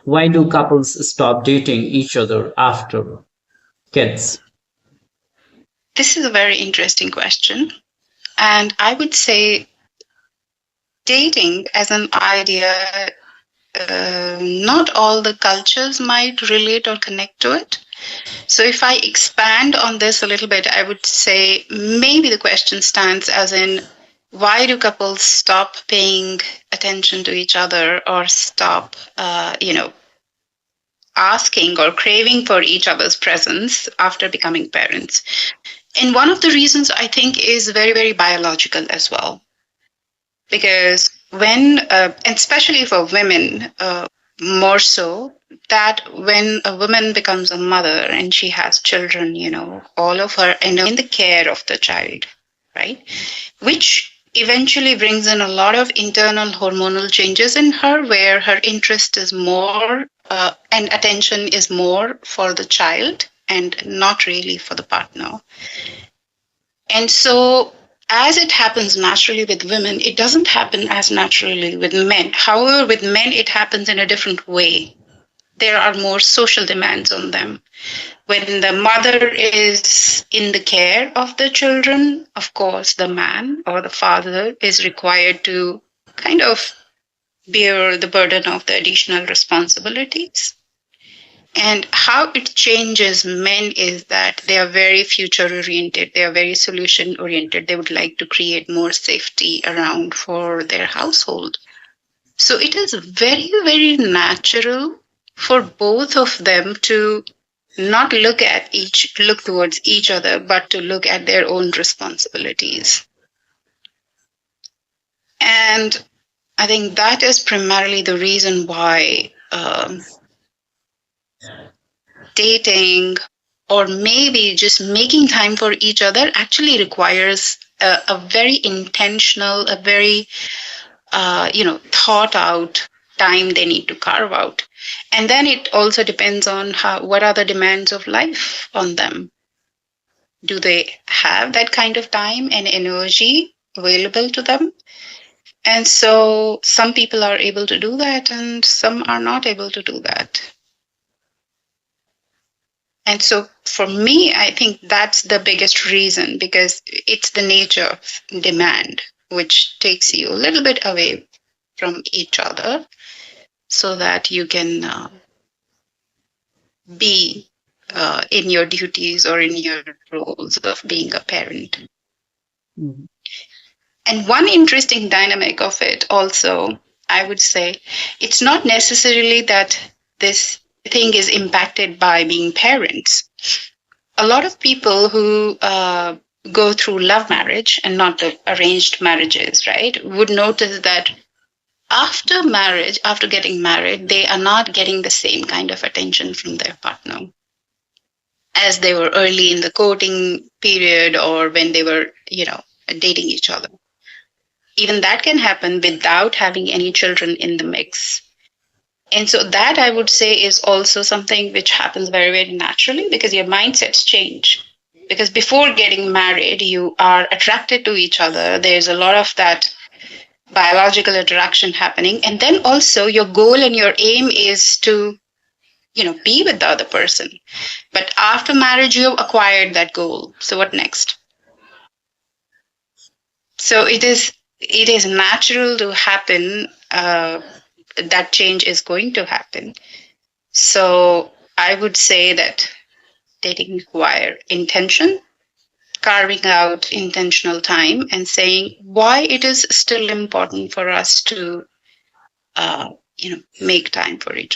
Why do couples stop dating each other after kids? This is a very interesting question. And I would say dating as an idea, not all the cultures might relate or connect to it. So if I expand on this a little bit, I would say maybe the question stands as in, why do couples stop paying attention to each other or stop, asking or craving for each other's presence after becoming parents? And one of the reasons I think is very, very biological as well. Because and especially for women, more so, that when a woman becomes a mother and she has children, all of her in the care of the child, right? Which eventually brings in a lot of internal hormonal changes in her, where her interest is more and attention is more for the child and not really for the partner. And so, as it happens naturally with women, it doesn't happen as naturally with men. However, with men, it happens in a different way. There are more social demands on them. When the mother is in the care of the children, of course, the man or the father is required to kind of bear the burden of the additional responsibilities. And how it changes men is that they are very future oriented, they are very solution oriented. They would like to create more safety around for their household. So it is very, very natural for both of them to not look towards each other, but to look at their own responsibilities. And I think that is primarily the reason why dating or maybe just making time for each other actually requires a very intentional, a very thought out time they need to carve out. And then it also depends on what are the demands of life on them. Do they have that kind of time and energy available to them? And so some people are able to do that and some are not able to do that. And so for me, I think that's the biggest reason, because it's the nature of demand, which takes you a little bit away from each other so that you can be in your duties or in your roles of being a parent. Mm-hmm. And one interesting dynamic of it also, I would say, it's not necessarily that this thing is impacted by being parents. A lot of people who go through love marriage and not the arranged marriages, right, would notice that after marriage, after getting married, they are not getting the same kind of attention from their partner as they were early in the courting period or when they were, dating each other. Even that can happen without having any children in the mix. And so that, I would say, is also something which happens very, very naturally because your mindsets change. Because before getting married, you are attracted to each other. There's a lot of that biological attraction happening. And then also your goal and your aim is to, be with the other person. But after marriage, you've acquired that goal. So what next? So it is natural to happen. That change is going to happen. So I would say that dating require intention, carving out intentional time, and saying why it is still important for us to, make time for each other.